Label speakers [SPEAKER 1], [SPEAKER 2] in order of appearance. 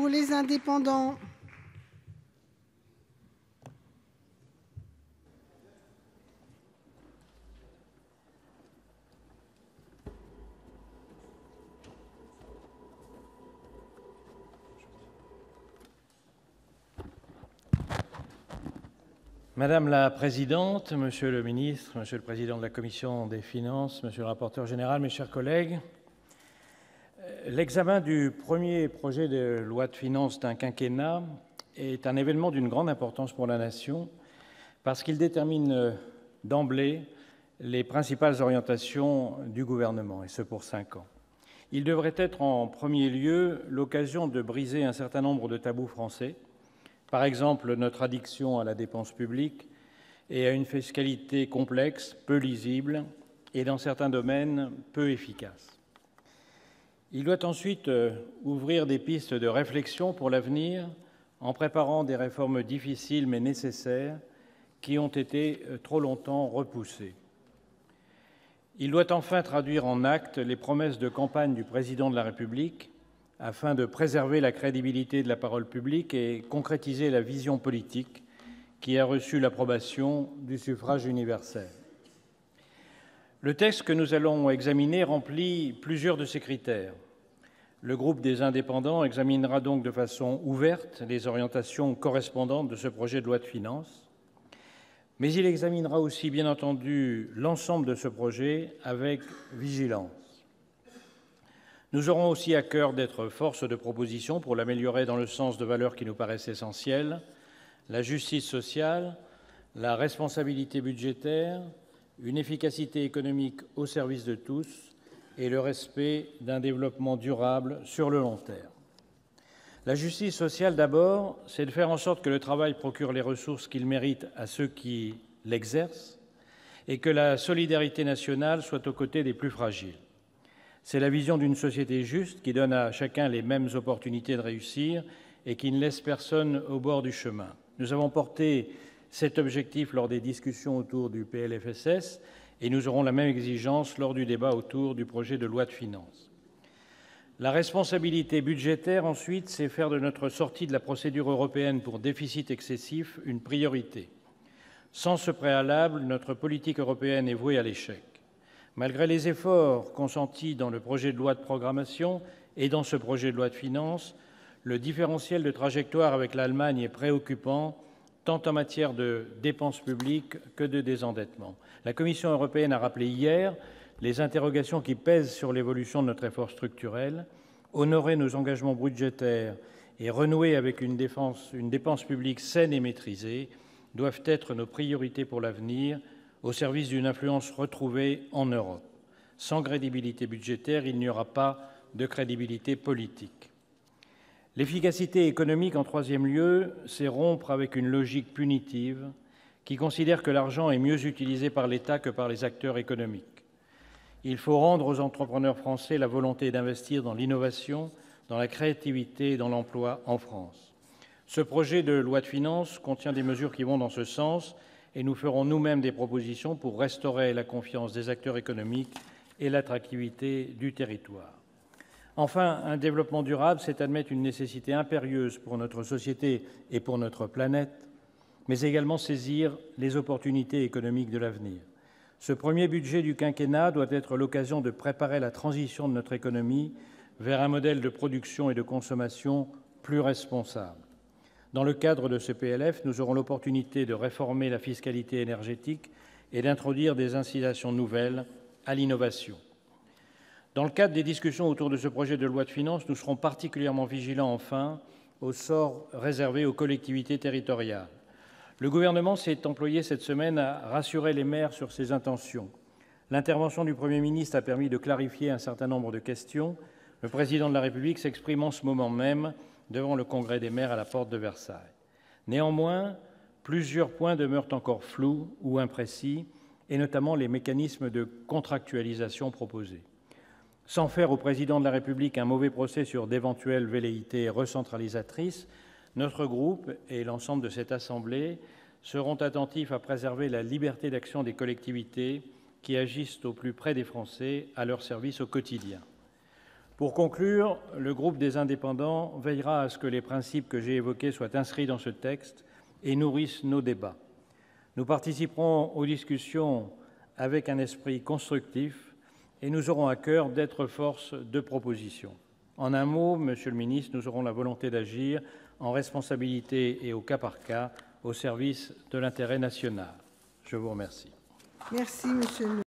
[SPEAKER 1] pour les indépendants.
[SPEAKER 2] Madame la présidente, monsieur le ministre, monsieur le président de la commission des finances, monsieur le rapporteur général, mes chers collègues, l'examen du premier projet de loi de finances d'un quinquennat est un événement d'une grande importance pour la Nation parce qu'il détermine d'emblée les principales orientations du gouvernement, et ce pour 5 ans. Il devrait être en premier lieu l'occasion de briser un certain nombre de tabous français, par exemple notre addiction à la dépense publique et à une fiscalité complexe, peu lisible et, dans certains domaines, peu efficace. Il doit ensuite ouvrir des pistes de réflexion pour l'avenir en préparant des réformes difficiles mais nécessaires qui ont été trop longtemps repoussées. Il doit enfin traduire en actes les promesses de campagne du Président de la République afin de préserver la crédibilité de la parole publique et concrétiser la vision politique qui a reçu l'approbation du suffrage universel. Le texte que nous allons examiner remplit plusieurs de ces critères. Le groupe des Indépendants examinera donc de façon ouverte les orientations correspondantes de ce projet de loi de finances, mais il examinera aussi, bien entendu, l'ensemble de ce projet avec vigilance. Nous aurons aussi à cœur d'être force de proposition pour l'améliorer dans le sens de valeurs qui nous paraissent essentielles, la justice sociale, la responsabilité budgétaire, une efficacité économique au service de tous et le respect d'un développement durable sur le long terme. La justice sociale, d'abord, c'est de faire en sorte que le travail procure les ressources qu'il mérite à ceux qui l'exercent et que la solidarité nationale soit aux côtés des plus fragiles. C'est la vision d'une société juste qui donne à chacun les mêmes opportunités de réussir et qui ne laisse personne au bord du chemin. Nous avons porté cet objectif lors des discussions autour du PLFSS et nous aurons la même exigence lors du débat autour du projet de loi de finances. La responsabilité budgétaire, ensuite, c'est faire de notre sortie de la procédure européenne pour déficit excessif une priorité. Sans ce préalable, notre politique européenne est vouée à l'échec. Malgré les efforts consentis dans le projet de loi de programmation et dans ce projet de loi de finances, le différentiel de trajectoire avec l'Allemagne est préoccupant, tant en matière de dépenses publiques que de désendettement. La Commission européenne a rappelé hier les interrogations qui pèsent sur l'évolution de notre effort structurel. Honorer nos engagements budgétaires et renouer avec une dépense publique saine et maîtrisée doivent être nos priorités pour l'avenir, au service d'une influence retrouvée en Europe. Sans crédibilité budgétaire, il n'y aura pas de crédibilité politique. L'efficacité économique, en troisième lieu, c'est rompre avec une logique punitive qui considère que l'argent est mieux utilisé par l'État que par les acteurs économiques. Il faut rendre aux entrepreneurs français la volonté d'investir dans l'innovation, dans la créativité et dans l'emploi en France. Ce projet de loi de finances contient des mesures qui vont dans ce sens et nous ferons nous-mêmes des propositions pour restaurer la confiance des acteurs économiques et l'attractivité du territoire. Enfin, un développement durable, c'est admettre une nécessité impérieuse pour notre société et pour notre planète, mais également saisir les opportunités économiques de l'avenir. Ce premier budget du quinquennat doit être l'occasion de préparer la transition de notre économie vers un modèle de production et de consommation plus responsable. Dans le cadre de ce PLF, nous aurons l'opportunité de réformer la fiscalité énergétique et d'introduire des incitations nouvelles à l'innovation. Dans le cadre des discussions autour de ce projet de loi de finances, nous serons particulièrement vigilants, enfin, au sort réservé aux collectivités territoriales. Le gouvernement s'est employé cette semaine à rassurer les maires sur ses intentions. L'intervention du Premier ministre a permis de clarifier un certain nombre de questions. Le Président de la République s'exprime en ce moment même devant le Congrès des maires à la porte de Versailles. Néanmoins, plusieurs points demeurent encore flous ou imprécis, et notamment les mécanismes de contractualisation proposés. Sans faire au Président de la République un mauvais procès sur d'éventuelles velléités recentralisatrices, notre groupe et l'ensemble de cette Assemblée seront attentifs à préserver la liberté d'action des collectivités qui agissent au plus près des Français, à leur service au quotidien. Pour conclure, le groupe des Indépendants veillera à ce que les principes que j'ai évoqués soient inscrits dans ce texte et nourrissent nos débats. Nous participerons aux discussions avec un esprit constructif et nous aurons à cœur d'être force de proposition. En un mot, Monsieur le ministre, nous aurons la volonté d'agir en responsabilité et au cas par cas au service de l'intérêt national. Je vous remercie.
[SPEAKER 1] Merci, monsieur le